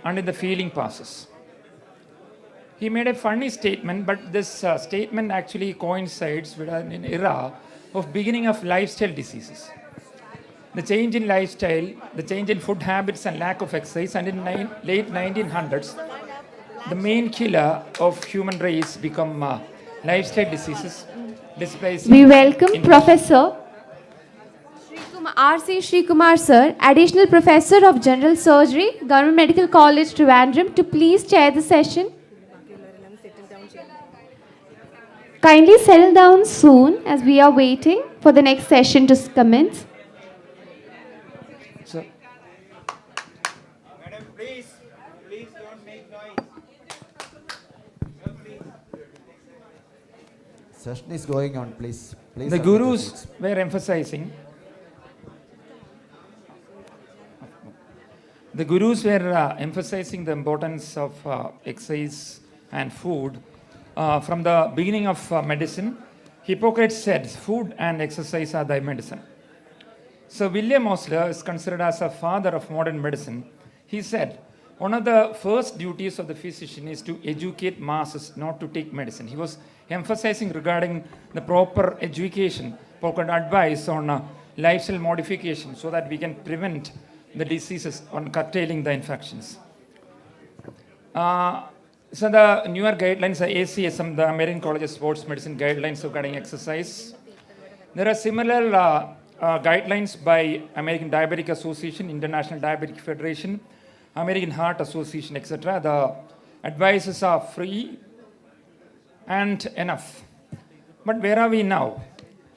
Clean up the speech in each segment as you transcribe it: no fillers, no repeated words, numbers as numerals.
until the feeling passes. He made a funny statement, but this statement actually coincides with an era of beginning of lifestyle diseases. The change in lifestyle, the change in food habits and lack of exercise, and in late 1900s, the main killer of human race become lifestyle diseases, displacing. We welcome Professor R.C. Srikumar Sir, Additional Professor of General Surgery, Government Medical College, Trivandrum, to please chair the session. Kindly settle down soon as we are waiting for the next session to commence. So, Madam, please don't make noise. Session is going on, please. Please. the gurus were emphasizing. The gurus were emphasizing the importance of exercise and food. From the beginning of medicine, Hippocrates said, food and exercise are thy medicine. So William Osler is considered as a father of modern medicine. He said, one of the first duties of the physician is to educate masses, not to take medicine. He was emphasizing regarding the proper education, proper advice on lifestyle modification so that we can prevent the diseases on curtailing the infections. So the newer guidelines, the ACSM, the American College of Sports Medicine guidelines regarding exercise. There are similar guidelines by American Diabetic Association, International Diabetic Federation, American Heart Association, etc. The advices are free and enough. But where are we now?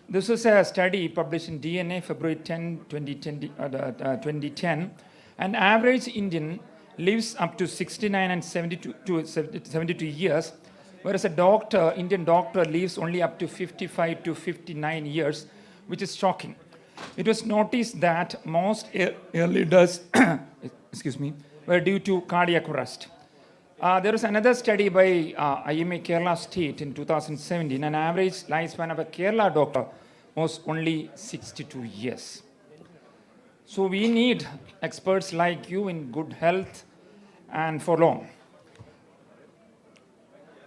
This is a study published in DNA, February 10, 2010. An average Indian lives up to 69 and 72 years, whereas a doctor, Indian doctor, lives only up to 55 to 59 years, which is shocking. It was noticed that most early deaths were due to cardiac arrest. There was another study by IMA Kerala State in 2017. An average lifespan of a Kerala doctor was only 62 years. So we need experts like you in good health and for long.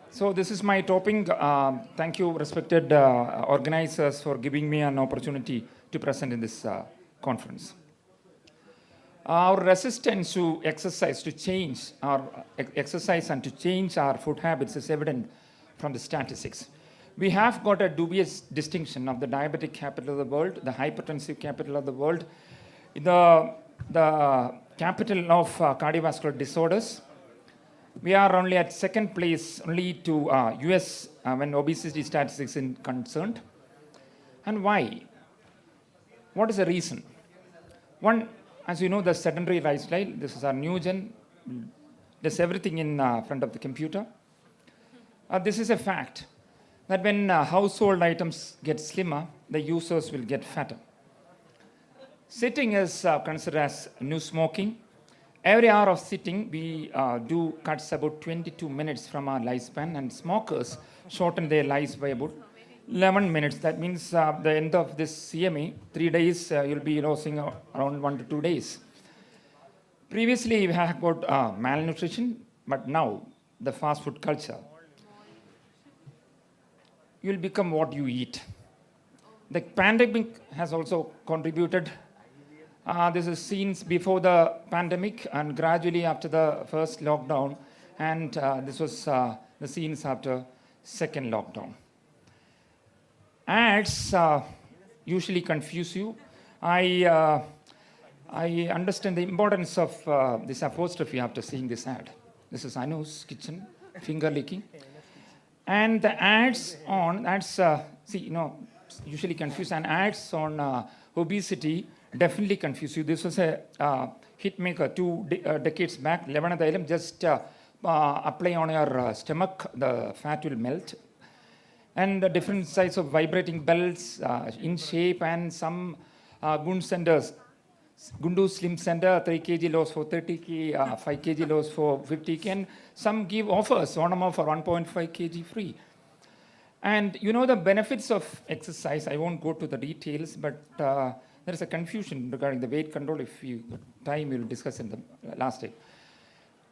So this is my topic. Thank you, respected organizers, for giving me an opportunity to present in this conference. Our resistance to exercise, to change our exercise and to change our food habits is evident from the statistics. We have got a dubious distinction of the diabetic capital of the world, the hypertensive capital of the world, the capital of cardiovascular disorders. We are only at second place, only to US when obesity statistics is concerned. And why? What is the reason? One, as you know, the sedentary lifestyle. This is our new gen. Does everything in front of the computer. This is a fact that when household items get slimmer, the users will get fatter. Sitting is considered as new smoking. Every hour of sitting, we do cuts about 22 minutes from our lifespan, and smokers shorten their lives by about 11 minutes. That means the end of this CME, 3 days, you'll be losing around 1 to 2 days. Previously, we have got malnutrition, but now the fast food culture. You'll become what you eat. The pandemic has also contributed. This is scenes before the pandemic and gradually after the first lockdown, and this was the scenes after second lockdown. Ads usually confuse you. I understand the importance of this apostrophe after seeing this ad. This is Anu's kitchen, finger licking. And the ads usually confuse, and ads on obesity definitely confuse you. This was a hit maker 2 decades back. Levanadailum, just apply on your stomach, the fat will melt. And the different size of vibrating belts in shape, and some Gundu centers, Gundu Slim Center, 3 kg loss for 30k, 5 kg loss for 50k, and some give offers, Onam for 1.5 kg free. And you know the benefits of exercise. I won't go to the details, but there is a confusion regarding the weight control. If you time, we'll discuss in the last day.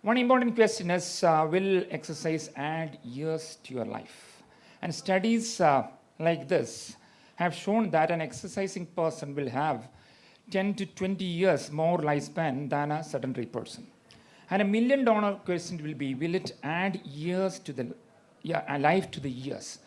One important question is, will exercise add years to your life? And studies like this have shown that an exercising person will have 10 to 20 years more lifespan than a sedentary person. And $1 million question will be, will it add years to the life to the years?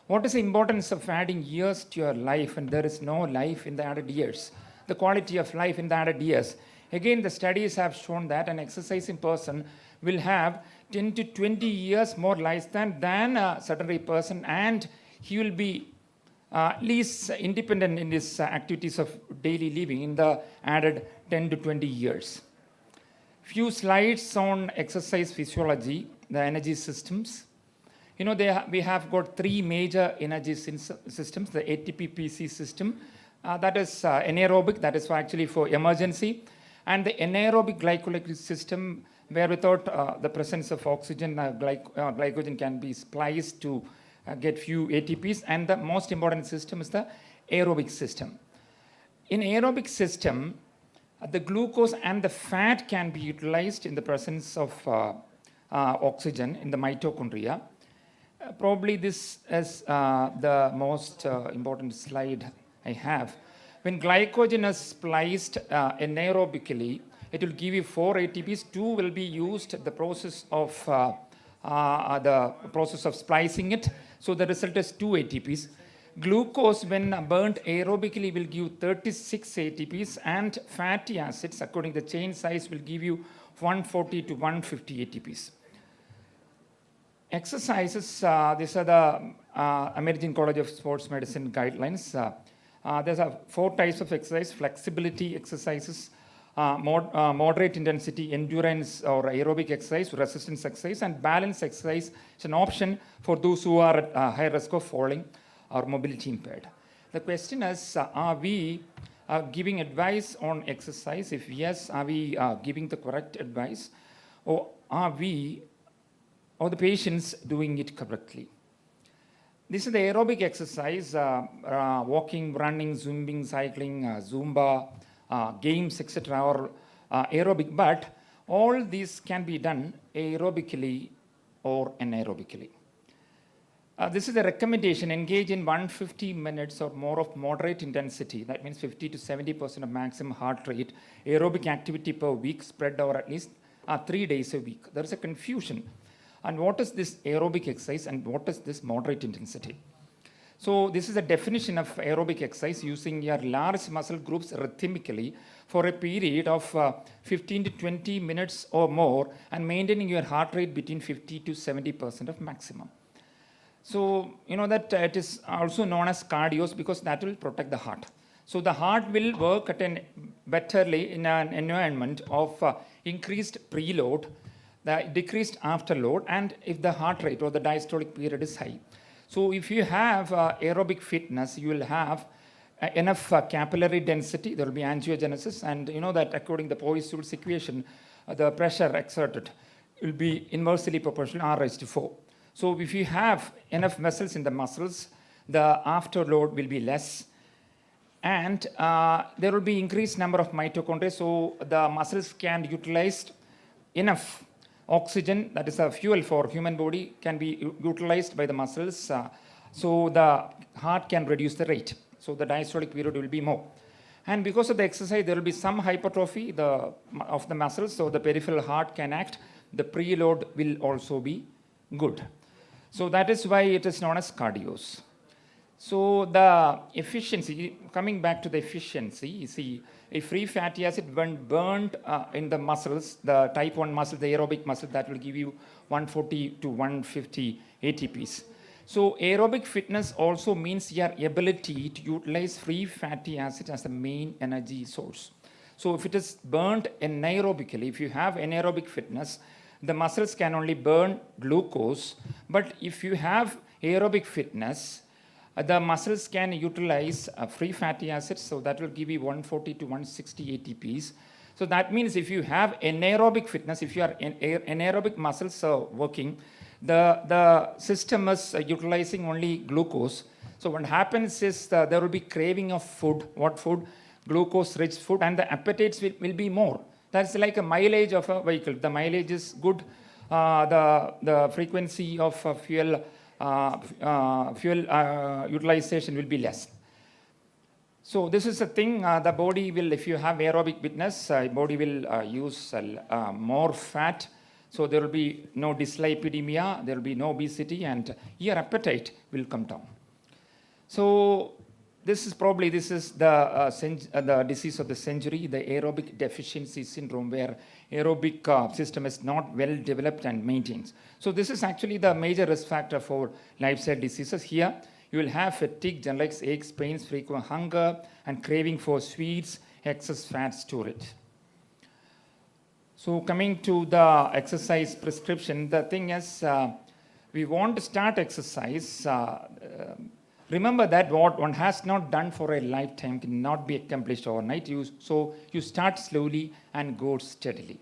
What is the importance of adding years to your life when there is no life in the added years? The quality of life in the added years. Again, the studies have shown that an exercising person will have 10 to 20 years more lifespan than a sedentary person, and he will be least independent in his activities of daily living in the added 10 to 20 years. Few slides on exercise physiology, the energy systems. You know, we have got three major energy systems: the ATP-PC system, that is anaerobic, that is actually for emergency, and the anaerobic glycolytic system, where without the presence of oxygen, glycogen can be spliced to get few ATPs, and the most important system is the aerobic system. In aerobic system, the glucose and the fat can be utilized in the presence of oxygen in the mitochondria. Probably this is the most important slide I have. When glycogen is spliced anaerobically, it will give you 4 ATPs. 2 will be used the process of splicing it. So the result is 2 ATPs. Glucose, when burnt aerobically, will give 36 ATPs, and fatty acids, according to the chain size, will give you 140 to 150 ATPs. Exercises, these are the American College of Sports Medicine guidelines. There's 4 types of exercise: flexibility exercises, moderate intensity endurance or aerobic exercise, resistance exercise, and balance exercise is an option for those who are at high risk of falling or mobility impaired. The question is, are we giving advice on exercise? If yes, are we giving the correct advice, or are the patients doing it correctly? This is the aerobic exercise: walking, running, zooming, cycling, Zumba, games, etc., or aerobic. But all these can be done aerobically or anaerobically. This is a recommendation: engage in 150 minutes or more of moderate intensity. That means 50 to 70% of maximum heart rate aerobic activity per week, spread over at least 3 days a week. There is a confusion. And what is this aerobic exercise and what is this moderate intensity? So this is a definition of aerobic exercise: using your large muscle groups rhythmically for a period of 15 to 20 minutes or more, and maintaining your heart rate between 50 to 70% of maximum. So you know that it is also known as cardios because that will protect the heart. So the heart will work at betterly in an environment of increased preload, the decreased afterload, and if the heart rate or the diastolic period is high. So if you have aerobic fitness, you will have enough capillary density, there will be angiogenesis, and you know that according to the Poiseuille's equation, the pressure exerted will be inversely proportional R/4. So if you have enough vessels in the muscles, the afterload will be less, and there will be increased number of mitochondria, so the muscles can utilize enough oxygen, that is a fuel for human body, can be utilized by the muscles, so the heart can reduce the rate, so the diastolic period will be more. And because of the exercise, there will be some hypertrophy of the muscles, so the peripheral heart can act. The preload will also be good. So that is why it is known as cardios. So the efficiency, coming back to the efficiency, you see, a free fatty acid when burned in the muscles, the type 1 muscle, the aerobic muscle, that will give you 140 to 150 ATPs. So aerobic fitness also means your ability to utilize free fatty acid as the main energy source. So if it is burned anaerobically, if you have anaerobic fitness, the muscles can only burn glucose. But if you have aerobic fitness, the muscles can utilize free fatty acids, so that will give you 140 to 160 ATPs. So that means if you have anaerobic fitness, if you are anaerobic muscles working, the system is utilizing only glucose. So what happens is there will be craving of food. What food? Glucose-rich food, and the appetites will be more. That's like a mileage of a vehicle. The mileage is good. The frequency of fuel utilization will be less. So this is a thing, the body will, if you have aerobic fitness, body will use more fat. So there will be no dyslipidemia, there will be no obesity, and your appetite will come down. So this is the disease of the century, the aerobic deficiency syndrome, where aerobic system is not well developed and maintained. So this is actually the major risk factor for lifestyle diseases. Here you will have fatigue, general aches, pains, frequent hunger, and craving for sweets, excess fat storage. So coming to the exercise prescription, the thing is, we want to start exercise. Remember that what one has not done for a lifetime cannot be accomplished overnight. So you start slowly and go steadily.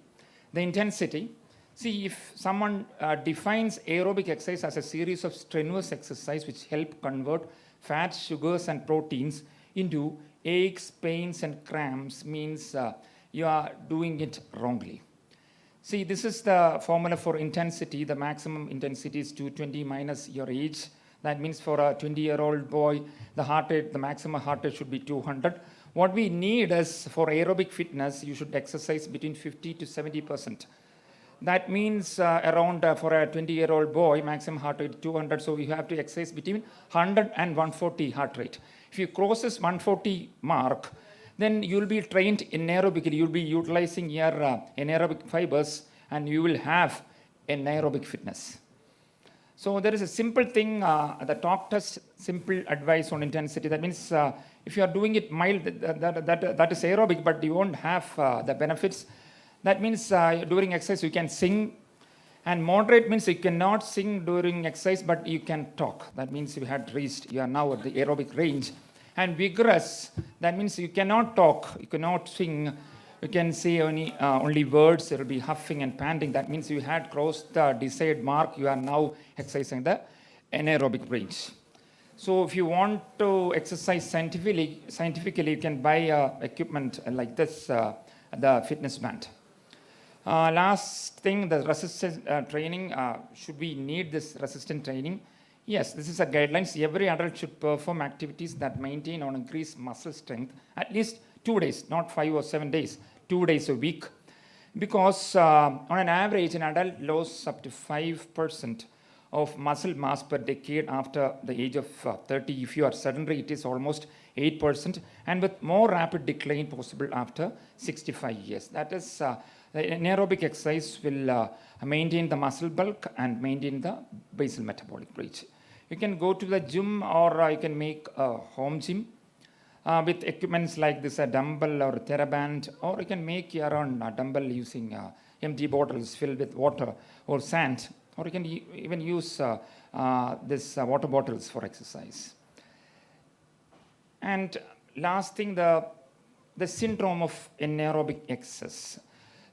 The intensity. See, if someone defines aerobic exercise as a series of strenuous exercise which help convert fats, sugars, and proteins into aches, pains, and cramps, means you are doing it wrongly. See, this is the formula for intensity. The maximum intensity is 220 minus your age. That means for a 20-year-old boy, the maximum heart rate should be 200. What we need is, for aerobic fitness, you should exercise between 50 to 70%. That means around, for a 20-year-old boy, maximum heart rate 200, so you have to exercise between 100 and 140 heart rate. If you cross this 140 mark, then you will be trained anaerobically. You will be utilizing your anaerobic fibers, and you will have anaerobic fitness. So there is a simple thing, the doctor's simple advice on intensity. That means if you are doing it mild, that is aerobic, but you won't have the benefits. That means during exercise you can sing, and moderate means you cannot sing during exercise, but you can talk. That means you are now at the aerobic range. And vigorous, that means you cannot talk, you cannot sing, you can say only words, there will be huffing and panting. That means you had crossed the desired mark, you are now exercising the anaerobic range. So if you want to exercise scientifically, you can buy equipment like this, the fitness band. Last thing, the resistance training. Should we need this resistance training? Yes, this is a guidelines. Every adult should perform activities that maintain or increase muscle strength at least 2 days, not 5 or 7 days, 2 days a week. Because on an average, an adult loses up to 5% of muscle mass per decade after the age of 30. If you are sedentary, it is almost 8%, and with more rapid decline possible after 65 years. That is, the anaerobic exercise will maintain the muscle bulk and maintain the basal metabolic rate. You can go to the gym, or you can make a home gym with equipments like this, a dumbbell or a TheraBand, or you can make your own dumbbell using empty bottles filled with water or sand, or you can even use this water bottles for exercise. And last thing, the syndrome of anaerobic excess.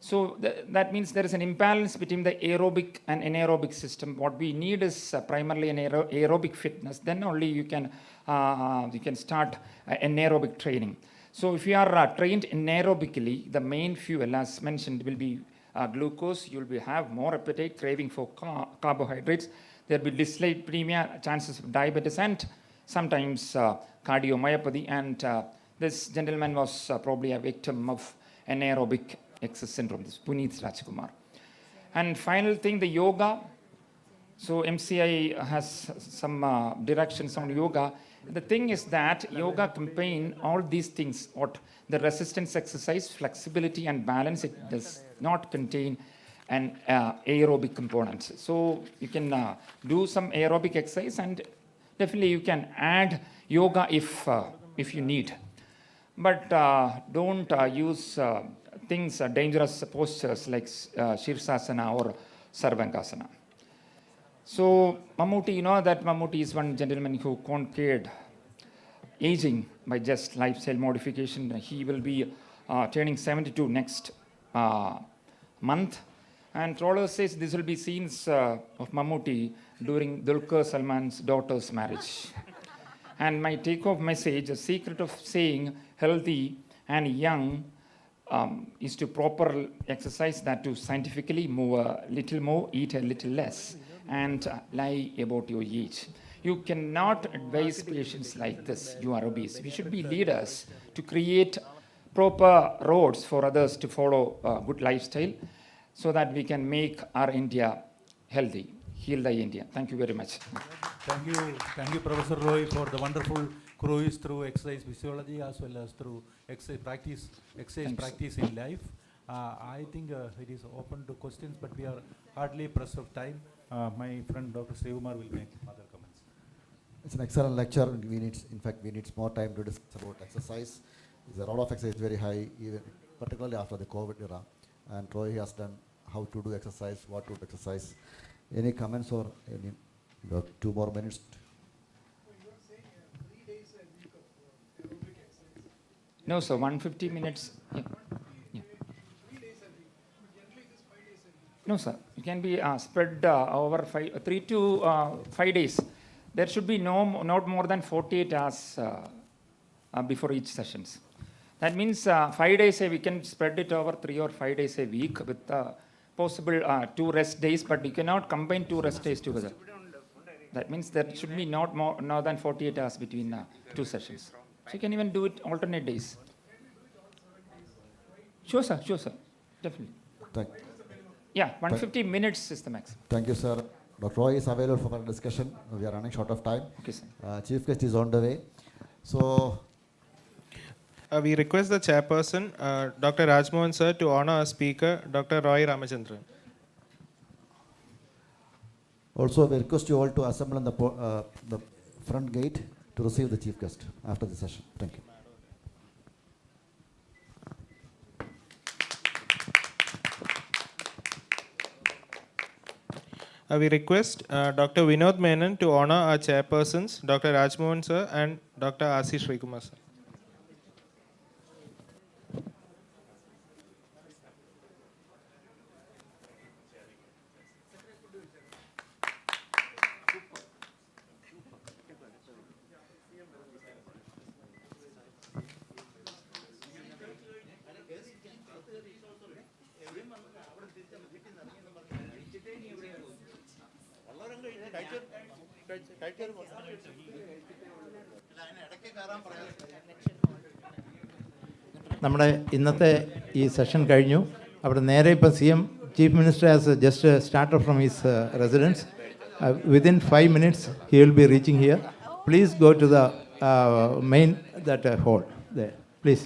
So that means there is an imbalance between the aerobic and anaerobic system. What we need is primarily an aerobic fitness. Then only you can start anaerobic training. So if you are trained anaerobically, the main fuel, as mentioned, will be glucose. You will have more appetite, craving for carbohydrates. There will be dyslipidemia, chances of diabetes, and sometimes cardiomyopathy. And this gentleman was probably a victim of anaerobic excess syndrome, this Puneet Rajkumar. And final thing, the yoga. So MCI has some directions on yoga. The thing is that yoga combines all these things, what the resistance exercise, flexibility, and balance. It does not contain an aerobic component. So you can do some aerobic exercise, and definitely you can add yoga if you need. But don't use things, dangerous postures like Shirsasana or Sarvangasana. So Mammootty, you know that Mammootty is one gentleman who conquered aging by just lifestyle modification. He will be turning 72 next month. And Troller says this will be scenes of Mammootty during Dulquer Salman's daughter's marriage. And my take-home message, the secret of staying healthy and young is to proper exercise, that to scientifically move a little more, eat a little less, and lie about your age. You cannot advise patients like this, you are obese. We should be leaders to create proper roads for others to follow a good lifestyle so that we can make our India healthy, heal the India. Thank you very much. Thank you, Professor Roy, for the wonderful cruise through exercise physiology as well as through exercise practice in life. I think it is open to questions, but we are hardly pressed of time. My friend Dr. Srikumar will make other comments. It's an excellent lecture. We need more time to discuss about exercise. The role of exercise is very high, even particularly after the COVID era. And Roy has done how to do exercise, what to do exercise. Any comments or any? You have 2 more minutes. You are saying 3 days a week of aerobic exercise. No, sir, 150 minutes. Yeah. Yeah. 3 days a week. Generally, it is 5 days a week. No, sir. It can be spread over 3 to 5 days. There should be not more than 48 hours before each sessions. That means 5 days we can spread it over 3 or 5 days a week with possible 2 rest days, but you cannot combine 2 rest days together. That means there should be not more than 48 hours between 2 sessions. So you can even do it alternate days. Sure, sir. Definitely. Yeah, 150 minutes is the maximum. Thank you, sir. Dr. Roy is available for our discussion. We are running short of time. Okay, sir. Chief guest is on the way. So, We request the chairperson, Dr. Rajmohan sir, to honor our speaker, Dr. Roy Ramachandran. also we request you all to assemble on the front gate to receive the chief guest after the session. Thank you. We request Dr. Vinod Menon to honor our chairpersons, Dr. Rajmohan sir and Dr. Ashish Srikumar sir. നമ്മുടെ ഇന്നത്തെ ഈ session കഴിഞ്ഞു. അവിടെ നേരെ ഇപ്പം chief minister has just started from his residence. Within 5 minutes he will be reaching here. Please go to the main hall there. Please.